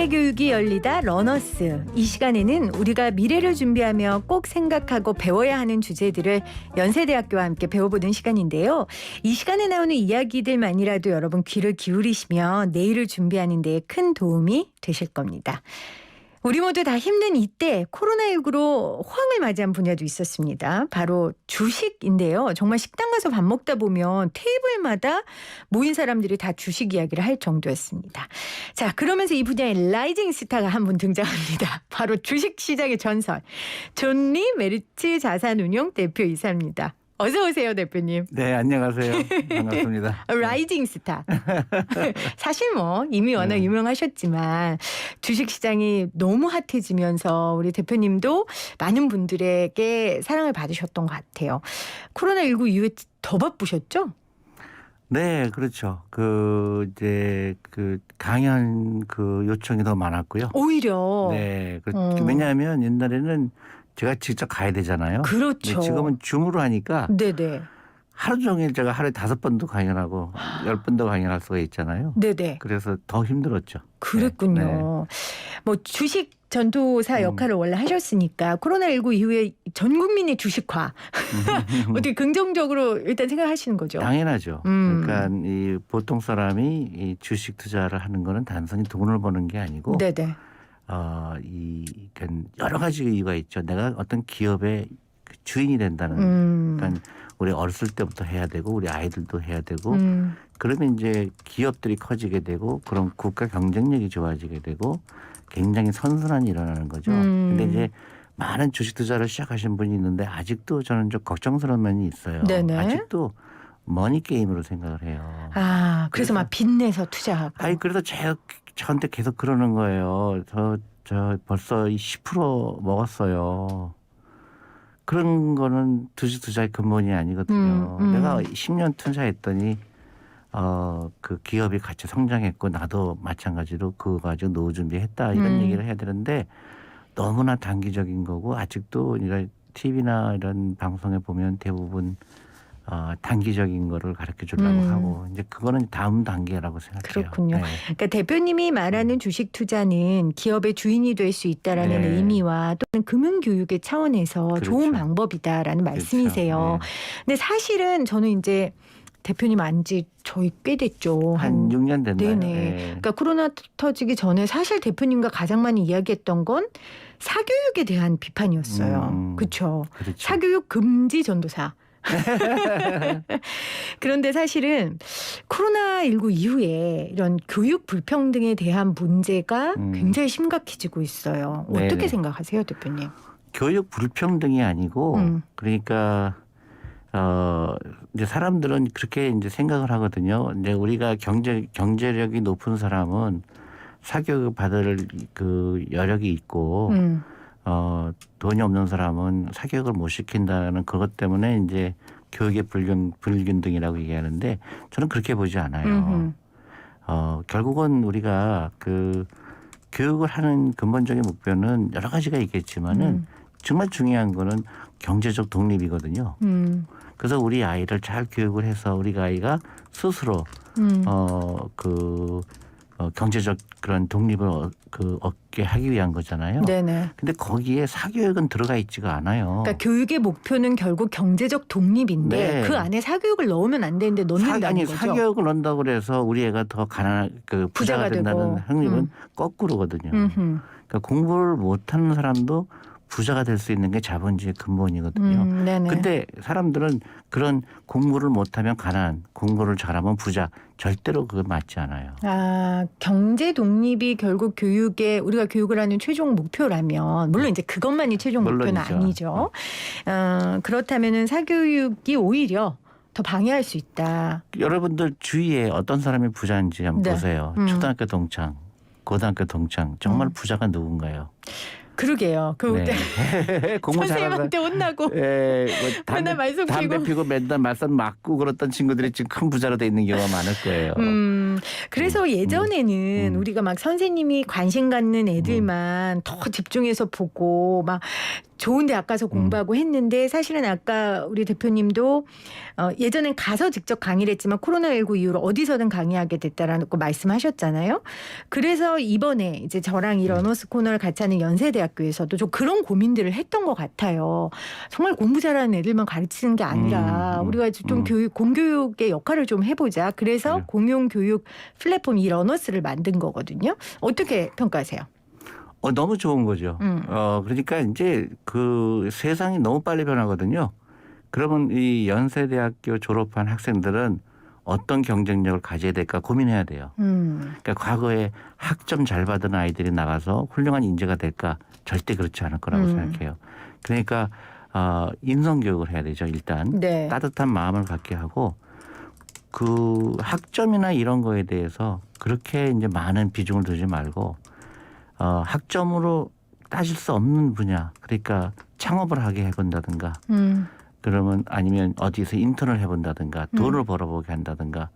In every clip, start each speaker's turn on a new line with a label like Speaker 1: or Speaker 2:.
Speaker 1: 사회교육이 열리다 러너스. 이 시간에는 우리가 미래를 준비하며 꼭 생각하고 배워야 하는 주제들을 연세대학교와 함께 배워보는 시간인데요. 이 시간에 나오는 이야기들만이라도 여러분 귀를 기울이시면 내일을 준비하는 데 큰 도움이 되실 겁니다. 우리 모두 다 힘든 이때 코로나19로 호황을 맞이한 분야도 있었습니다. 바로 주식인데요. 정말 식당 가서 밥 먹다 보면 테이블마다 모인 사람들이 다 주식 이야기를 할 정도였습니다. 자, 그러면서 이 분야의 라이징 스타가 한 분 등장합니다. 바로 주식시장의 전설, 존리 메리츠 자산운용 대표이사입니다. 어서 오세요, 대표님.
Speaker 2: 네, 안녕하세요. 반갑습니다.
Speaker 1: 라이징 스타. 사실 뭐 이미 워낙 유명하셨지만 주식시장이 너무 핫해지면서 우리 대표님도 많은 분들에게 사랑을 받으셨던 것 같아요. 코로나19 이후에 더 바쁘셨죠?
Speaker 2: 네, 그렇죠. 이제 강연 요청이 더 많았고요.
Speaker 1: 오히려.
Speaker 2: 네, 왜냐하면 옛날에는 제가 직접 가야 되잖아요.
Speaker 1: 그렇죠.
Speaker 2: 지금은 줌으로 하니까
Speaker 1: 네네.
Speaker 2: 하루 종일 제가 하루에 5번도 강연하고 10번도 강연할 수가 있잖아요.
Speaker 1: 네네.
Speaker 2: 그래서 더 힘들었죠.
Speaker 1: 그랬군요.
Speaker 2: 네.
Speaker 1: 뭐 주식 전도사 역할을 원래 하셨으니까 코로나19 이후에 전 국민의 주식화 어떻게 긍정적으로 일단 생각하시는 거죠?
Speaker 2: 당연하죠. 그러니까 이 보통 사람이 이 주식 투자를 하는 거는 단순히 돈을 버는 게 아니고
Speaker 1: 네네.
Speaker 2: 그러니까 여러 가지 이유가 있죠. 내가 어떤 기업의 주인이 된다는. 그러니까 우리 어렸을 때부터 해야 되고 우리 아이들도 해야 되고 그러면 이제 기업들이 커지게 되고 그럼 국가 경쟁력이 좋아지게 되고 굉장히 선순환이 일어나는 거죠. 근데 이제 많은 주식 투자를 시작하신 분이 있는데 아직도 저는 좀 걱정스러운 면이 있어요.
Speaker 1: 네네.
Speaker 2: 아직도 머니 게임으로 생각을 해요.
Speaker 1: 아, 그래서 막 빚내서 투자하고.
Speaker 2: 아니 그래서 저한테 계속 그러는 거예요. 저 벌써 10% 먹었어요. 그런 거는 주식 투자의 근본이 아니거든요. 내가 10년 투자했더니 그 기업이 같이 성장했고 나도 마찬가지로 그거 가지고 노후 준비했다 이런 얘기를 해야 되는데 너무나 단기적인 거고 아직도 이런 TV나 이런 방송에 보면 대부분 단기적인 거를 가르쳐 주려고 하고 이제 그거는 다음 단계라고 생각해요.
Speaker 1: 그렇군요.
Speaker 2: 네.
Speaker 1: 그러니까 대표님이 말하는 주식 투자는 기업의 주인이 될 수 있다라는
Speaker 2: 네.
Speaker 1: 의미와 또는 금융 교육의 차원에서
Speaker 2: 그렇죠.
Speaker 1: 좋은 방법이다라는 말씀이세요.
Speaker 2: 네.
Speaker 1: 근데 사실은 저는 이제 대표님 안지 저희 꽤 됐죠.
Speaker 2: 한 6년 됐나요?
Speaker 1: 네네.
Speaker 2: 네.
Speaker 1: 그러니까 코로나 터지기 전에 사실 대표님과 가장 많이 이야기했던 건 사교육에 대한 비판이었어요. 그렇죠. 사교육 금지 전도사. 그런데 사실은 코로나19 이후에 이런 교육 불평등에 대한 문제가 굉장히 심각해지고 있어요. 어떻게
Speaker 2: 네네.
Speaker 1: 생각하세요, 대표님?
Speaker 2: 교육 불평등이 아니고 그러니까 이제 사람들은 그렇게 이제 생각을 하거든요. 이제 우리가 경제력이 높은 사람은 사교육 받을 그 여력이 있고 돈이 없는 사람은 사교육을 못 시킨다는 그것 때문에 이제 교육의 불균등이라고 얘기하는데 저는 그렇게 보지 않아요. 결국은 우리가 그 교육을 하는 근본적인 목표는 여러 가지가 있겠지만은 정말 중요한 거는 경제적 독립이거든요. 그래서 우리 아이를 잘 교육을 해서 우리 아이가 스스로 경제적 그런 독립을 얻게 하기 위한 거잖아요.
Speaker 1: 네네.
Speaker 2: 근데 거기에 사교육은 들어가 있지가 않아요.
Speaker 1: 그러니까 교육의 목표는 결국 경제적 독립인데
Speaker 2: 네.
Speaker 1: 그 안에 사교육을 넣으면 안 되는데 넣는다는 거죠.
Speaker 2: 사교육을 넣는다고 그래서 우리 애가 더 부자가 된다는
Speaker 1: 되고.
Speaker 2: 확률은 거꾸로거든요. 그러니까 공부를 못하는 사람도 부자가 될 수 있는 게 자본주의의 근본이거든요.
Speaker 1: 네네.
Speaker 2: 근데 사람들은 그런 공부를 못하면 가난, 공부를 잘하면 부자, 절대로 그건 맞지 않아요.
Speaker 1: 아, 경제 독립이 결국 우리가 교육을 하는 최종 목표라면 물론 이제 그것만이 최종 목표는
Speaker 2: 물론이죠.
Speaker 1: 아니죠. 그렇다면은 사교육이 오히려 더 방해할 수 있다.
Speaker 2: 여러분들 주위에 어떤 사람이 부자인지 한번
Speaker 1: 네.
Speaker 2: 보세요. 초등학교 동창, 고등학교 동창, 정말 부자가 누군가요?
Speaker 1: 그러게요.
Speaker 2: 네. 공부 잘하는
Speaker 1: 선생님한테 혼나고 맨날 말썽
Speaker 2: 담배
Speaker 1: 피고.
Speaker 2: 피고 맨날 말썽 맞고 그랬던 친구들이 지금 큰 부자로 돼 있는 경우가 많을 거예요.
Speaker 1: 그래서 예전에는 우리가 막 선생님이 관심 갖는 애들만 더 집중해서 보고 막 좋은 대학 가서 공부하고 했는데 사실은 아까 우리 대표님도 예전엔 가서 직접 강의를 했지만 코로나19 이후로 어디서든 강의하게 됐다라는 거 말씀하셨잖아요. 그래서 이번에 이제 저랑 이 러너스 코너를 같이 하는 연세대학교에서도 좀 그런 고민들을 했던 것 같아요. 정말 공부 잘하는 애들만 가르치는 게 아니라 우리가 좀 공교육의 역할을 좀 해보자. 그래서 공용교육 플랫폼 이 러너스를 만든 거거든요. 어떻게 평가하세요?
Speaker 2: 너무 좋은 거죠. 그러니까 이제 그 세상이 너무 빨리 변하거든요. 그러면 이 연세대학교 졸업한 학생들은 어떤 경쟁력을 가져야 될까 고민해야 돼요. 그러니까 과거에 학점 잘 받은 아이들이 나가서 훌륭한 인재가 될까? 절대 그렇지 않을 거라고 생각해요. 그러니까 인성교육을 해야 되죠. 일단
Speaker 1: 네.
Speaker 2: 따뜻한 마음을 갖게 하고 그 학점이나 이런 거에 대해서 그렇게 이제 많은 비중을 두지 말고 학점으로 따질 수 없는 분야, 그러니까 창업을 하게 해본다든가 그러면 아니면 어디서 인턴을 해본다든가 돈을 벌어보게 한다든가.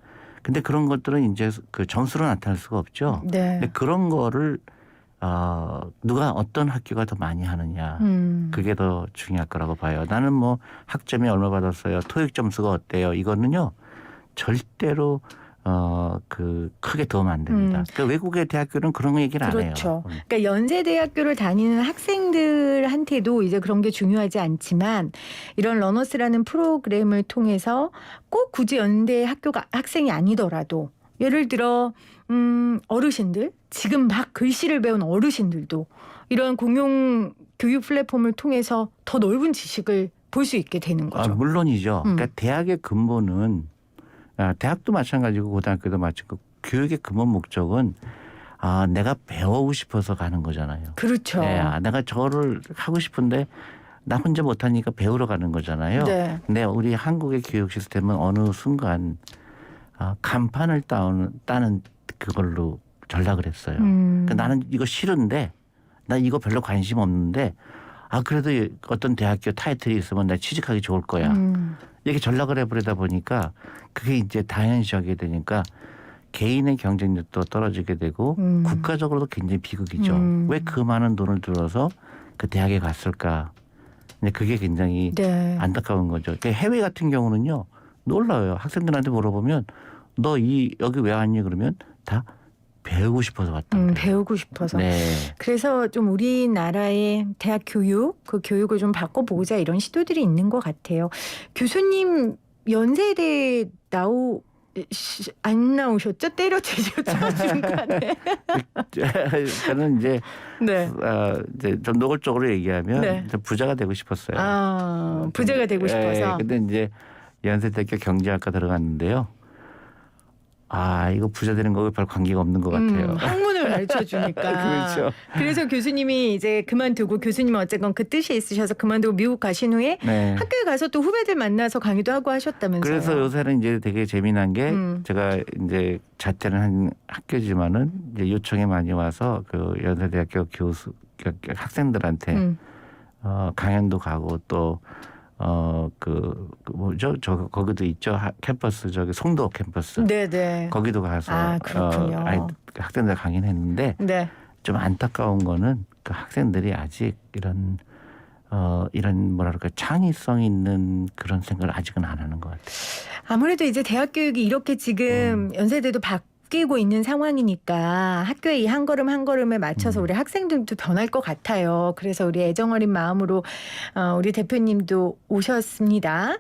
Speaker 2: 근데 그런 것들은 이제 그 점수로 나타날 수가 없죠.
Speaker 1: 네.
Speaker 2: 근데 그런 거를 누가 어떤 학교가 더 많이 하느냐, 그게 더 중요할 거라고 봐요. 나는 뭐 학점이 얼마 받았어요, 토익 점수가 어때요, 이거는요 절대로 그 크게 도움 안 됩니다. 그러니까 외국의 대학교는 그런 얘기를 안 해요.
Speaker 1: 그렇죠. 그러니까 연세대학교를 다니는 학생들한테도 이제 그런 게 중요하지 않지만 이런 러너스라는 프로그램을 통해서 꼭 굳이 연대 학교가 학생이 아니더라도 예를 들어 어르신들, 지금 막 글씨를 배운 어르신들도 이런 공용 교육 플랫폼을 통해서 더 넓은 지식을 볼 수 있게 되는 거죠.
Speaker 2: 물론이죠. 그러니까 대학의 근본은 대학도 마찬가지고 고등학교도 마찬가지고 교육의 근본 목적은 내가 배우고 싶어서 가는 거잖아요.
Speaker 1: 그렇죠.
Speaker 2: 네, 내가 저를 하고 싶은데 나 혼자 못하니까 배우러 가는 거잖아요.
Speaker 1: 네.
Speaker 2: 근데 우리 한국의 교육 시스템은 어느 순간 간판을 따는 그걸로 전락을 했어요. 그러니까 나는 이거 싫은데 나 이거 별로 관심 없는데 그래도 어떤 대학교 타이틀이 있으면 나 취직하기 좋을 거야. 이렇게 전락을 해버리다 보니까 그게 이제 당연시하게 되니까 개인의 경쟁력도 떨어지게 되고 국가적으로도 굉장히 비극이죠. 왜 그 많은 돈을 들어서 그 대학에 갔을까? 근데 그게 굉장히
Speaker 1: 네.
Speaker 2: 안타까운 거죠. 그러니까 해외 같은 경우는요 놀라워요. 학생들한테 물어보면 너 여기 왜 왔니? 그러면 다 배우고 싶어서 왔다.
Speaker 1: 배우고 싶어서.
Speaker 2: 네.
Speaker 1: 그래서 좀 우리나라의 대학 교육, 그 교육을 좀 바꿔보자 이런 시도들이 있는 것 같아요. 교수님 연세대 안 나오셨죠? 때려치셨죠? 중간에.
Speaker 2: 저는 이제,
Speaker 1: 네.
Speaker 2: 이제 좀 노골적으로 얘기하면
Speaker 1: 네.
Speaker 2: 부자가 되고 싶었어요.
Speaker 1: 부자가 되고 싶어서.
Speaker 2: 근데 이제 연세대학교 경제학과 들어갔는데요. 이거 부자 되는 거하고 별 관계가 없는 것 같아요.
Speaker 1: 학문을 가르쳐 주니까.
Speaker 2: 그렇죠.
Speaker 1: 그래서 교수님이 이제 그만두고 교수님은 어쨌건 그 뜻이 있으셔서 그만두고 미국 가신 후에
Speaker 2: 네.
Speaker 1: 학교에 가서 또 후배들 만나서 강의도 하고 하셨다면서요.
Speaker 2: 그래서 요새는 이제 되게 재미난 게 제가 이제 자퇴는 한 학교지만은 이제 요청이 많이 와서 그 연세대학교 학생들한테 강연도 가고 또 뭐죠? 거기도 있죠. 캠퍼스, 송도 캠퍼스.
Speaker 1: 네네.
Speaker 2: 거기도 가서
Speaker 1: 그렇군요.
Speaker 2: 학생들 강연했는데
Speaker 1: 네.
Speaker 2: 좀 안타까운 거는 그 학생들이 아직 이런 뭐랄까 창의성 있는 그런 생각을 아직은 안 하는 것 같아요.
Speaker 1: 아무래도 이제 대학 교육이 이렇게 지금 연세대도 바뀌고 있는 상황이니까 학교의 이 한 걸음 한 걸음에 맞춰서 우리 학생들도 변할 것 같아요. 그래서 우리 애정어린 마음으로 우리 대표님도 오셨습니다.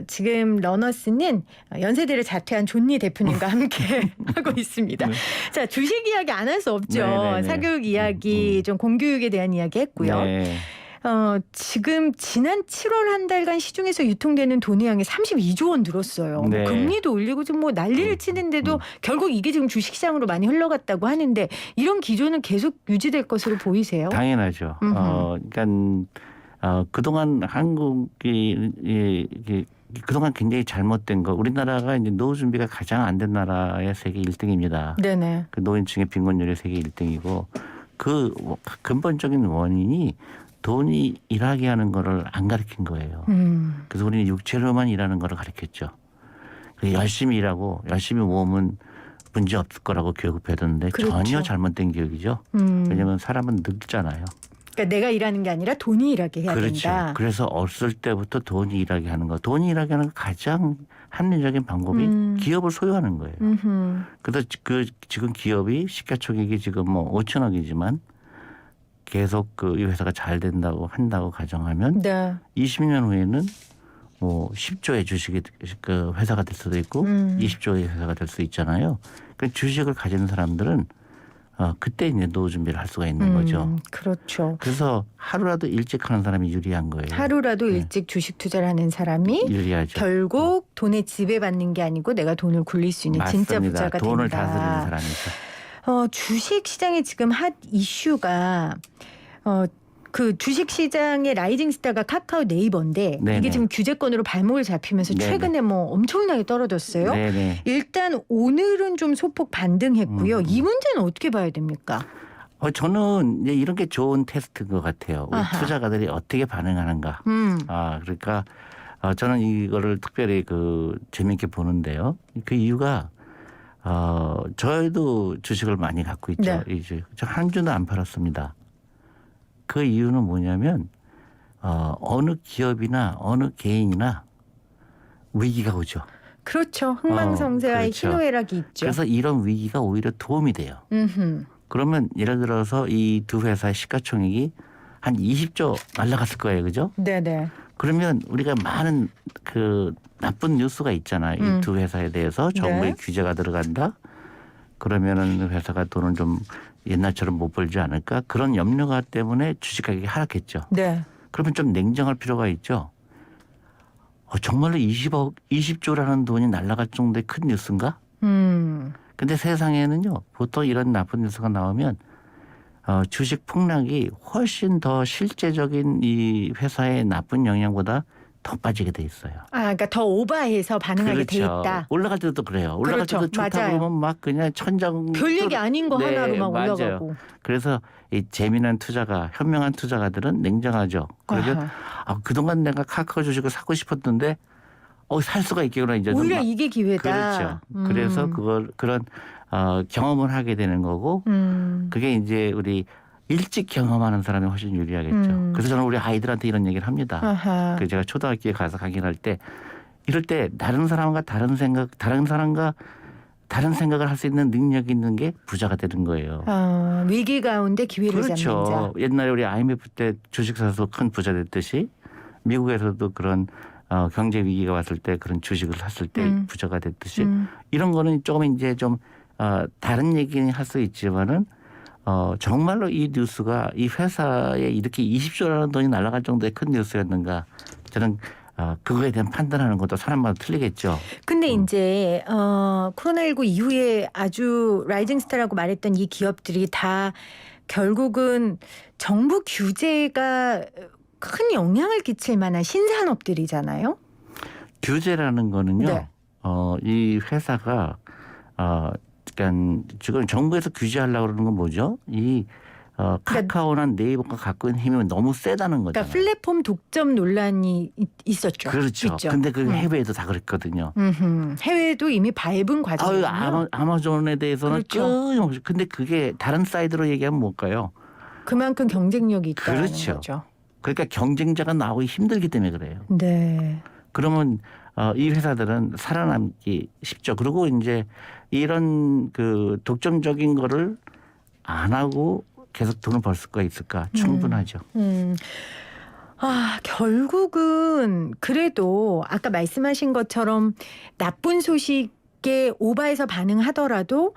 Speaker 1: 지금 러너스는 연세대를 자퇴한 존니 대표님과 함께 하고 있습니다.
Speaker 2: 네.
Speaker 1: 자, 주식 이야기 안 할 수 없죠.
Speaker 2: 네네네.
Speaker 1: 사교육 이야기, 좀 공교육에 대한 이야기 했고요.
Speaker 2: 네.
Speaker 1: 지금 지난 7월 한 달간 시중에서 유통되는 돈의 양이 32조 원 늘었어요.
Speaker 2: 네.
Speaker 1: 금리도 올리고 좀 뭐 난리를 치는데도 결국 이게 지금 주식시장으로 많이 흘러갔다고 하는데 이런 기조는 계속 유지될 것으로 보이세요?
Speaker 2: 당연하죠. 그러니까 그동안 한국이 그동안 굉장히 잘못된 거. 우리나라가 이제 노후 준비가 가장 안 된 나라의 세계 1등입니다.
Speaker 1: 네네.
Speaker 2: 그 노인층의 빈곤율이 세계 1등이고 그 근본적인 원인이 돈이 일하게 하는 거를 안 가르친 거예요. 그래서 우리는 육체로만 일하는 거를 가르쳤죠. 열심히 일하고 열심히 모으면 문제 없을 거라고 교육을 배웠는데
Speaker 1: 그렇죠.
Speaker 2: 전혀 잘못된 교육이죠. 왜냐하면 사람은 늙잖아요.
Speaker 1: 그러니까 내가 일하는 게 아니라 돈이 일하게 해야
Speaker 2: 그렇죠.
Speaker 1: 된다.
Speaker 2: 그래서 어렸을 때부터 돈이 일하게 하는 거. 돈이 일하게 하는 가장 합리적인 방법이 기업을 소유하는 거예요. 그래서 지금 기업이 시가총액이 지금 뭐 5천억이지만 계속 이 회사가 잘 한다고 가정하면
Speaker 1: 네.
Speaker 2: 20년 후에는 뭐 10조의 주식이 그 회사가 될 수도 있고 20조의 회사가 될 수 있잖아요. 그 주식을 가진 사람들은 그때 이제 노후 준비를 할 수가 있는 거죠.
Speaker 1: 그렇죠.
Speaker 2: 그래서 하루라도 일찍 하는 사람이 유리한 거예요.
Speaker 1: 하루라도 일찍 주식 투자를 하는 사람이
Speaker 2: 유리하죠.
Speaker 1: 결국 돈에 지배받는 게 아니고 내가 돈을 굴릴 수 있는
Speaker 2: 맞습니다.
Speaker 1: 진짜 부자가
Speaker 2: 돈을
Speaker 1: 된다.
Speaker 2: 다스리는 사람이죠.
Speaker 1: 주식 시장에 지금 핫 이슈가 그 주식 시장의 라이징 스타가 카카오 네이버인데
Speaker 2: 네네.
Speaker 1: 이게 지금 규제권으로 발목을 잡히면서
Speaker 2: 네네.
Speaker 1: 최근에 뭐 엄청나게 떨어졌어요.
Speaker 2: 네네.
Speaker 1: 일단 오늘은 좀 소폭 반등했고요. 이 문제는 어떻게 봐야 됩니까?
Speaker 2: 저는 이제 이런 게 좋은 테스트인 것 같아요. 우리
Speaker 1: 아하.
Speaker 2: 투자가들이 어떻게 반응하는가. 그러니까 저는 이거를 특별히 재미있게 보는데요. 그 이유가 저희도 주식을 많이 갖고 있죠.
Speaker 1: 네.
Speaker 2: 이제 저 한 주도 안 팔았습니다. 그 이유는 뭐냐면 어느 기업이나 어느 개인이나 위기가 오죠.
Speaker 1: 그렇죠. 흥망성쇠와의
Speaker 2: 그렇죠.
Speaker 1: 희노애락이 있죠.
Speaker 2: 그래서 이런 위기가 오히려 도움이 돼요. 그러면 예를 들어서 이 두 회사의 시가총액이 한 20조 날라갔을 거예요. 그죠?
Speaker 1: 네네.
Speaker 2: 그러면 우리가 많은 나쁜 뉴스가 있잖아요. 이 두 회사에 대해서 정부의 규제가 들어간다. 그러면은 회사가 돈을 좀 옛날처럼 못 벌지 않을까. 그런 염려가 때문에 주식 가격이 하락했죠.
Speaker 1: 네.
Speaker 2: 그러면 좀 냉정할 필요가 있죠. 정말로 20조라는 돈이 날아갈 정도의 큰 뉴스인가? 근데 세상에는요. 보통 이런 나쁜 뉴스가 나오면 주식 폭락이 훨씬 더 실제적인 이 회사의 나쁜 영향보다 더 빠지게 돼 있어요.
Speaker 1: 그러니까 더 오버해서 반응하게 돼
Speaker 2: 그렇죠.
Speaker 1: 있다.
Speaker 2: 올라갈 때도 그래요. 올라갈
Speaker 1: 그렇죠.
Speaker 2: 때도 좋다
Speaker 1: 맞아요.
Speaker 2: 그러면 막 그냥 천장.
Speaker 1: 별 얘기 아닌 거
Speaker 2: 네,
Speaker 1: 하나로 막
Speaker 2: 맞아요.
Speaker 1: 올라가고.
Speaker 2: 그래서 이 재미난 투자가 현명한 투자가들은 냉정하죠. 그러면 그동안 내가 카카오 주식을 사고 싶었는데 살 수가 있겠구나 이제.
Speaker 1: 오히려 이게 기회다.
Speaker 2: 그렇죠. 그래서 그런 경험을 하게 되는 거고 그게 이제 우리 일찍 경험하는 사람이 훨씬 유리하겠죠. 그래서 저는 우리 아이들한테 이런 얘기를 합니다.
Speaker 1: 아하.
Speaker 2: 제가 초등학교에 가서 강의를 할 때 이럴 때 다른 사람과 다른 사람과 다른 생각을 할 수 있는 능력이 있는 게 부자가 되는 거예요.
Speaker 1: 위기 가운데 기회를 잡는 자.
Speaker 2: 그렇죠. 옛날에 우리 IMF 때 주식 사서 큰 부자 됐듯이 미국에서도 그런 경제 위기가 왔을 때 그런 주식을 샀을 때 부자가 됐듯이 이런 거는 조금 이제 좀 다른 얘기는 할 수 있지만은 정말로 이 뉴스가 이 회사에 이렇게 20조라는 돈이 날아갈 정도의 큰 뉴스였는가 저는 그거에 대한 판단하는 것도 사람마다 틀리겠죠.
Speaker 1: 근데 이제 코로나19 이후에 아주 라이징 스타라고 말했던 이 기업들이 다 결국은 정부 규제가 큰 영향을 끼칠 만한 신산업들이잖아요.
Speaker 2: 규제라는 거는요.
Speaker 1: 네.
Speaker 2: 이 회사가 그러니까 지금 정부에서 규제하려고 그러는 건 뭐죠? 카카오나 네이버가 갖고 있는 힘이 너무 세다는 거잖아요.
Speaker 1: 그러니까 플랫폼 독점 논란이 있었죠.
Speaker 2: 그렇죠.
Speaker 1: 있죠.
Speaker 2: 근데 그 해외에도 다 그랬거든요.
Speaker 1: 해외도 이미 밟은 과정이에요.
Speaker 2: 아마존에 대해서는
Speaker 1: 그렇죠.
Speaker 2: 끊임없이. 근데 그게 다른 사이드로 얘기하면 뭘까요?
Speaker 1: 그만큼 경쟁력이 있다는
Speaker 2: 그렇죠.
Speaker 1: 거죠.
Speaker 2: 그러니까 경쟁자가 나오기 힘들기 때문에 그래요.
Speaker 1: 네.
Speaker 2: 그러면 이 회사들은 살아남기 쉽죠. 그리고 이제 이런 독점적인 거를 안 하고 계속 돈을 벌 수가 있을까? 충분하죠.
Speaker 1: 결국은 그래도 아까 말씀하신 것처럼 나쁜 소식에 오바해서 반응하더라도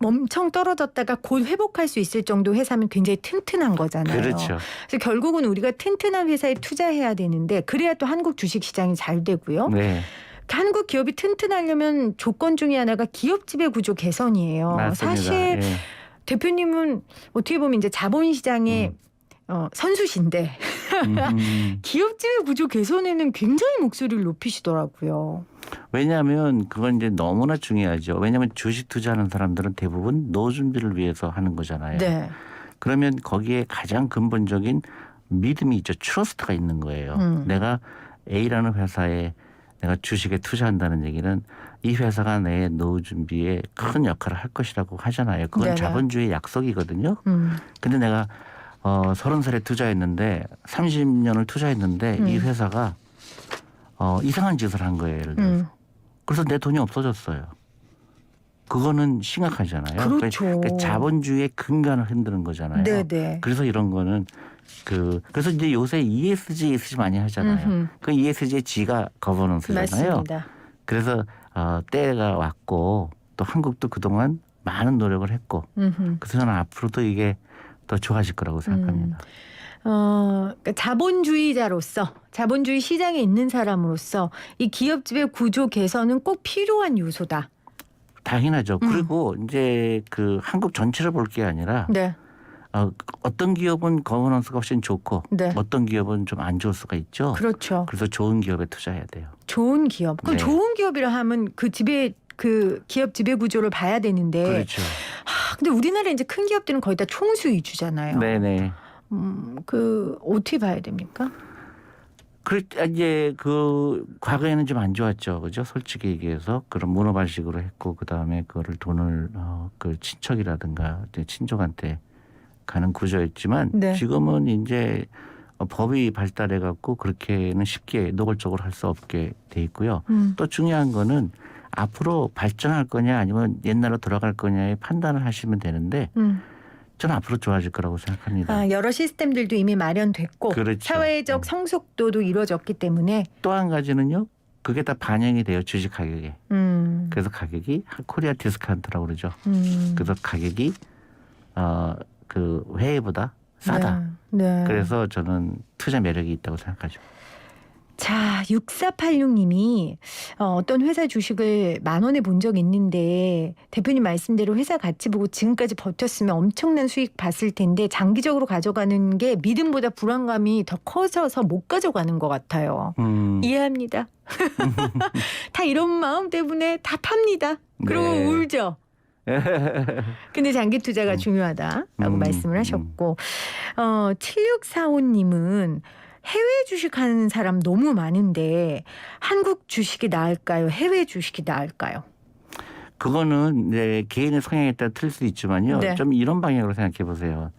Speaker 1: 엄청 떨어졌다가 곧 회복할 수 있을 정도 회사면 굉장히 튼튼한 거잖아요.
Speaker 2: 그렇죠.
Speaker 1: 그래서 결국은 우리가 튼튼한 회사에 투자해야 되는데 그래야 또 한국 주식시장이 잘 되고요.
Speaker 2: 네.
Speaker 1: 한국 기업이 튼튼하려면 조건 중에 하나가 기업 지배 구조 개선이에요.
Speaker 2: 맞습니다.
Speaker 1: 사실
Speaker 2: 예.
Speaker 1: 대표님은 어떻게 보면 이제 자본시장의 선수신데 기업 지배 구조 개선에는 굉장히 목소리를 높이시더라고요.
Speaker 2: 왜냐하면 그건 이제 너무나 중요하죠. 왜냐하면 주식 투자하는 사람들은 대부분 노후 준비를 위해서 하는 거잖아요.
Speaker 1: 네.
Speaker 2: 그러면 거기에 가장 근본적인 믿음이 있죠. 트러스트가 있는 거예요. 내가 A라는 회사에 내가 주식에 투자한다는 얘기는 이 회사가 내 노후 준비에 큰 역할을 할 것이라고 하잖아요. 그건
Speaker 1: 네네.
Speaker 2: 자본주의 약속이거든요. 근데 내가 30살에 투자했는데 30년을 투자했는데 이 회사가 이상한 짓을 한 거예요. 예를 들어서. 그래서 내 돈이 없어졌어요. 그거는 심각하잖아요.
Speaker 1: 그렇죠.
Speaker 2: 그러니까 자본주의의 근간을 흔드는 거잖아요.
Speaker 1: 네네.
Speaker 2: 그래서 이런 거는 그래서 이제 요새 ESG 많이 하잖아요. 그 ESG의 G가 거버넌스잖아요.
Speaker 1: 맞습니다.
Speaker 2: 그래서 때가 왔고 또 한국도 그동안 많은 노력을 했고 그래서 저는 앞으로도 이게 더 좋아질 거라고 생각합니다.
Speaker 1: 그러니까 자본주의자로서 자본주의 시장에 있는 사람으로서 이 기업집의 구조 개선은 꼭 필요한 요소다.
Speaker 2: 당연하죠. 그리고 이제 그 한국 전체를 볼 게 아니라
Speaker 1: 네.
Speaker 2: 어떤 기업은 거버넌스가 훨씬 좋고
Speaker 1: 네.
Speaker 2: 어떤 기업은 좀 안 좋을 수가 있죠.
Speaker 1: 그렇죠.
Speaker 2: 그래서 좋은 기업에 투자해야 돼요.
Speaker 1: 좋은 기업. 그럼
Speaker 2: 네.
Speaker 1: 좋은 기업이라 하면 그 기업 지배 구조를 봐야 되는데.
Speaker 2: 그렇죠.
Speaker 1: 근데 우리나라 이제 큰 기업들은 거의 다 총수 위주잖아요.
Speaker 2: 네네.
Speaker 1: 어떻게 봐야 됩니까?
Speaker 2: 이제 그 과거에는 좀 안 좋았죠, 그죠? 솔직히 얘기해서 그런 문어발식으로 했고 그 다음에 그거를 돈을 그 친척이라든가 이제 친족한테 가는 구조였지만
Speaker 1: 네.
Speaker 2: 지금은 이제 법이 발달해 갖고 그렇게는 쉽게 노골적으로 할 수 없게 돼 있고요. 또 중요한 거는 앞으로 발전할 거냐 아니면 옛날로 돌아갈 거냐의 판단을 하시면 되는데. 저는 앞으로 좋아질 거라고 생각합니다.
Speaker 1: 여러 시스템들도 이미 마련됐고
Speaker 2: 그렇죠.
Speaker 1: 사회적 성숙도도 이루어졌기 때문에
Speaker 2: 또 한 가지는요. 그게 다 반영이 돼요. 주식 가격에. 그래서 가격이 코리아 디스카운트라고 그러죠. 그래서 가격이 그 해외보다 싸다.
Speaker 1: 네.
Speaker 2: 그래서 저는 투자 매력이 있다고 생각하죠.
Speaker 1: 자, 6486님이 어떤 회사 주식을 10,000원에 본 적 있는데 대표님 말씀대로 회사 가치 보고 지금까지 버텼으면 엄청난 수익 봤을 텐데 장기적으로 가져가는 게 믿음보다 불안감이 더 커져서 못 가져가는 것 같아요. 이해합니다. 다 이런 마음 때문에 다 팝니다. 그리고
Speaker 2: 네.
Speaker 1: 울죠. 근데 장기 투자가 중요하다라고 말씀을 하셨고 7645님은 해외 주식하는 사람 너무 많은데 한국 주식이 나을까요? 해외 주식이 나을까요?
Speaker 2: 그거는 이제 개인의 성향에 따라 틀릴 수 있지만요.
Speaker 1: 네.
Speaker 2: 좀 이런 방향으로 생각해 보세요.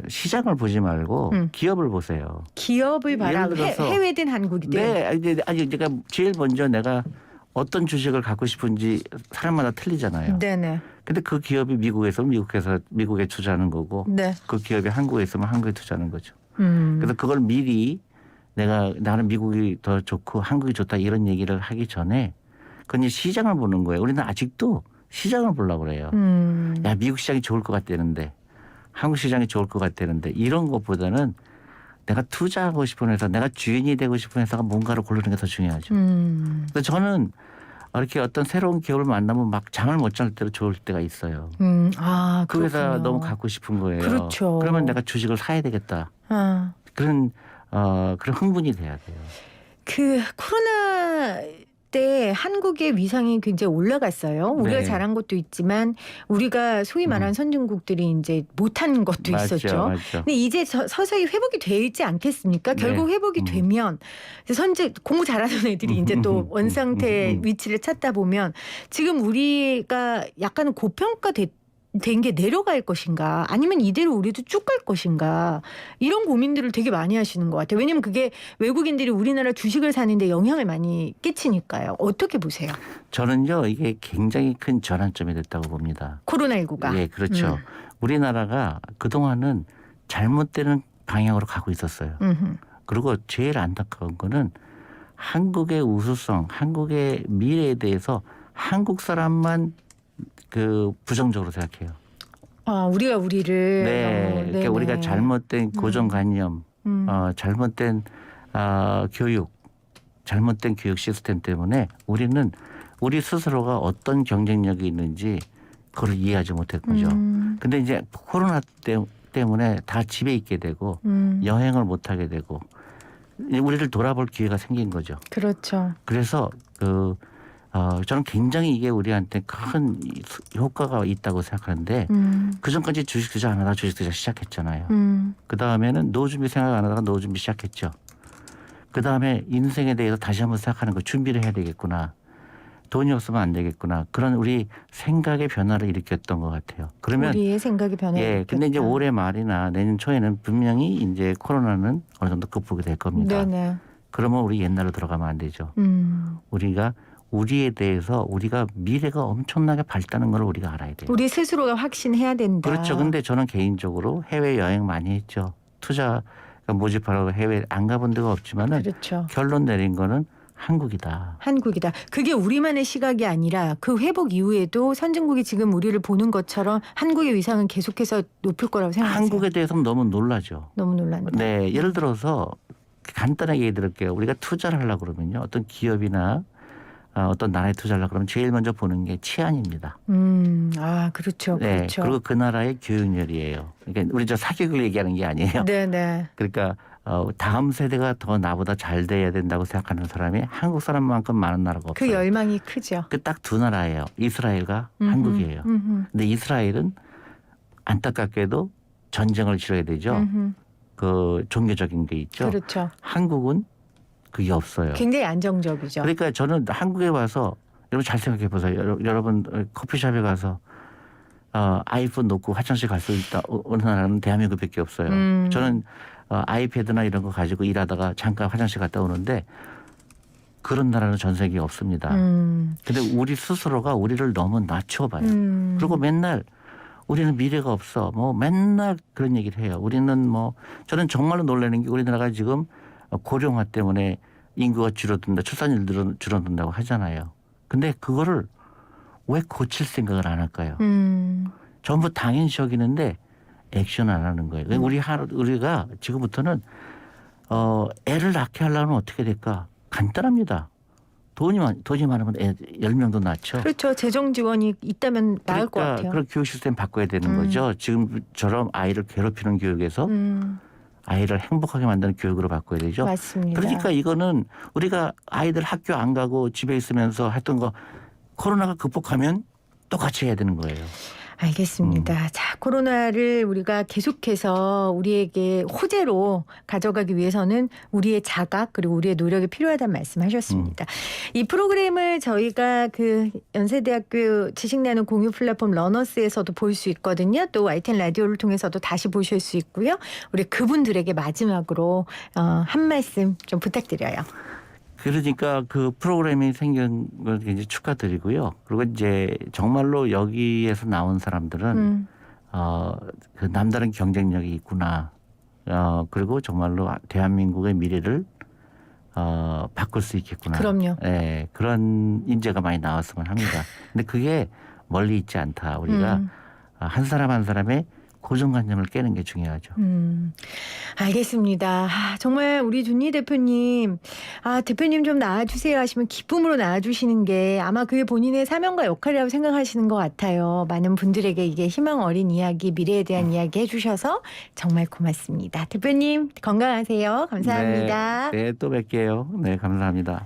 Speaker 2: 시장을 보지 말고 기업을 보세요.
Speaker 1: 기업을 바라고
Speaker 2: 예를 들어서
Speaker 1: 해외든 한국이든.
Speaker 2: 네, 아니 제가 제일 먼저 내가 어떤 주식을 갖고 싶은지 사람마다 틀리잖아요.
Speaker 1: 네네.
Speaker 2: 근데 그 기업이 미국에서 미국에 투자하는 거고
Speaker 1: 네.
Speaker 2: 그 기업이 한국에 있으면 한국에 투자하는 거죠. 그래서 그걸 미리 나는 미국이 더 좋고 한국이 좋다 이런 얘기를 하기 전에 그건 이제 시장을 보는 거예요. 우리는 아직도 시장을 보려고 그래요. 야, 미국 시장이 좋을 것 같다는데 한국 시장이 좋을 것 같다는데 이런 것보다는 내가 투자하고 싶은 회사, 내가 주인이 되고 싶은 회사가 뭔가를 고르는 게 더 중요하죠. 그래서 저는 이렇게 어떤 새로운 기업을 만나면 막 잠을 못 잘 때로 좋을 때가 있어요. 그 회사
Speaker 1: 그렇군요.
Speaker 2: 너무 갖고 싶은 거예요.
Speaker 1: 그렇죠.
Speaker 2: 그러면 내가 주식을 사야 되겠다. 그런 흥분이 돼야 돼요.
Speaker 1: 그 코로나 때 한국의 위상이 굉장히 올라갔어요. 우리가
Speaker 2: 네.
Speaker 1: 잘한 것도 있지만 우리가 소위 말하는 선진국들이 이제 못한 것도 있었죠.
Speaker 2: 맞죠.
Speaker 1: 근데 이제 서서히 회복이 되지 않겠습니까?
Speaker 2: 네.
Speaker 1: 결국 회복이 되면 공부 잘하는 애들이 이제 또 원상태 위치를 찾다 보면 지금 우리가 약간 고평가된 게 내려갈 것인가 아니면 이대로 우리도 쭉 갈 것인가 이런 고민들을 되게 많이 하시는 것 같아요. 왜냐하면 그게 외국인들이 우리나라 주식을 사는데 영향을 많이 끼치니까요. 어떻게 보세요?
Speaker 2: 저는요 이게 굉장히 큰 전환점이 됐다고 봅니다.
Speaker 1: 코로나19가.
Speaker 2: 예, 그렇죠. 우리나라가 그동안은 잘못되는 방향으로 가고 있었어요. 그리고 제일 안타까운 거는 한국의 우수성, 한국의 미래에 대해서 한국 사람만 부정적으로 생각해요.
Speaker 1: 우리가 우리를
Speaker 2: 네, 그러니까 우리가 잘못된 고정관념, 잘못된 잘못된 교육 시스템 때문에 우리는 우리 스스로가 어떤 경쟁력이 있는지 그걸 이해하지 못했던 거죠. 근데 이제 코로나 때문에 다 집에 있게 되고 여행을 못 하게 되고 우리를 돌아볼 기회가 생긴 거죠.
Speaker 1: 그렇죠.
Speaker 2: 그래서 저는 굉장히 이게 우리한테 큰 효과가 있다고 생각하는데 그전까지 주식 투자 안 하다가 주식 투자 시작했잖아요. 그다음에는 노준비 생각 안 하다가 노준비 시작했죠. 그다음에 인생에 대해서 다시 한번 생각하는 거 준비를 해야 되겠구나. 돈이 없으면 안 되겠구나. 그런 우리 생각의 변화를 일으켰던 것 같아요. 그러면
Speaker 1: 우리의 생각의 변화를
Speaker 2: 예, 근데 이제
Speaker 1: 일으켰다.
Speaker 2: 올해 말이나 내년 초에는 분명히 이제 코로나는 어느 정도 극복이 될 겁니다.
Speaker 1: 네네.
Speaker 2: 그러면 우리 옛날로 들어가면 안 되죠. 우리가 우리에 대해서 우리가 미래가 엄청나게 밝다는 걸 우리가 알아야 돼요.
Speaker 1: 우리 스스로가 확신해야 된다.
Speaker 2: 그렇죠. 근데 저는 개인적으로 해외 여행 많이 했죠. 투자 모집하러 해외 안 가본 데가 없지만은
Speaker 1: 그렇죠.
Speaker 2: 결론 내린 거는 한국이다.
Speaker 1: 한국이다. 그게 우리만의 시각이 아니라 그 회복 이후에도 선진국이 지금 우리를 보는 것처럼 한국의 위상은 계속해서 높을 거라고 생각하세요?
Speaker 2: 한국에 대해서는 너무 놀라죠.
Speaker 1: 너무 놀란다.
Speaker 2: 네, 예를 들어서 간단하게 얘기 드릴게요. 우리가 투자를 하려고 그러면요. 어떤 기업이나 어떤 나라에 투자를 하려고 그러면 제일 먼저 보는 게 치안입니다.
Speaker 1: 아, 그렇죠.
Speaker 2: 네,
Speaker 1: 그렇죠.
Speaker 2: 그리고 그 나라의 교육열이에요. 그러니까 우리 저 사교육을 얘기하는 게 아니에요.
Speaker 1: 네네.
Speaker 2: 그러니까 다음 세대가 더 나보다 잘 돼야 된다고 생각하는 사람이 한국 사람만큼 많은 나라가 없어요.
Speaker 1: 그 열망이 크죠.
Speaker 2: 그 딱 두 나라예요. 이스라엘과 한국이에요. 근데 이스라엘은 안타깝게도 전쟁을 치러야 되죠. 그 종교적인 게 있죠.
Speaker 1: 그렇죠.
Speaker 2: 한국은 그게 없어요.
Speaker 1: 굉장히 안정적이죠.
Speaker 2: 그러니까 저는 한국에 와서 여러분 잘 생각해 보세요. 여러분 커피숍에 가서 아이폰 놓고 화장실 갈 수 있다. 어느 나라는 대한민국밖에 없어요. 저는 아이패드나 이런 거 가지고 일하다가 잠깐 화장실 갔다 오는데 그런 나라는 전 세계에 없습니다. 근데 우리 스스로가 우리를 너무 낮춰봐요. 그리고 맨날 우리는 미래가 없어. 뭐 맨날 그런 얘기를 해요. 우리는 뭐 저는 정말로 놀라는 게 우리나라가 지금 고령화 때문에 인구가 줄어든다. 출산율 줄어든다고 하잖아요. 근데 그거를 왜 고칠 생각을 안 할까요? 전부 당연시 여기는데 액션 안 하는 거예요. 우리가 지금부터는 애를 낳게 하려면 어떻게 될까? 간단합니다. 돈이 많으면 애 10명도 낳죠.
Speaker 1: 그렇죠. 재정 지원이 있다면 나을 것 같아요.
Speaker 2: 그런 교육 시스템 바꿔야 되는 거죠. 지금처럼 아이를 괴롭히는 교육에서 아이를 행복하게 만드는 교육으로 바꿔야 되죠.
Speaker 1: 맞습니다.
Speaker 2: 그러니까 이거는 우리가 아이들 학교 안 가고 집에 있으면서 했던 거 코로나가 극복하면 똑같이 해야 되는 거예요.
Speaker 1: 알겠습니다. 자, 코로나를 우리가 계속해서 우리에게 호재로 가져가기 위해서는 우리의 자각 그리고 우리의 노력이 필요하다는 말씀하셨습니다. 이 프로그램을 저희가 그 연세대학교 지식나눔 공유 플랫폼 러너스에서도 볼 수 있거든요. 또 YTN 라디오를 통해서도 다시 보실 수 있고요. 우리 그분들에게 마지막으로 한 말씀 좀 부탁드려요.
Speaker 2: 그러니까 그 프로그램이 생긴 걸 굉장히 축하드리고요. 그리고 이제 정말로 여기에서 나온 사람들은 그 남다른 경쟁력이 있구나. 그리고 정말로 대한민국의 미래를 바꿀 수 있겠구나.
Speaker 1: 그럼요.
Speaker 2: 네, 그런 인재가 많이 나왔으면 합니다. 근데 그게 멀리 있지 않다. 우리가 한 사람 한 사람의 고정관념을 깨는 게 중요하죠.
Speaker 1: 알겠습니다. 정말 우리 준희 대표님, 대표님 좀 나와주세요 하시면 기쁨으로 나와주시는 게 아마 그게 본인의 사명과 역할이라고 생각하시는 것 같아요. 많은 분들에게 이게 희망 어린 이야기, 미래에 대한 이야기 해주셔서 정말 고맙습니다. 대표님 건강하세요. 감사합니다.
Speaker 2: 네, 또 뵐게요. 네, 감사합니다.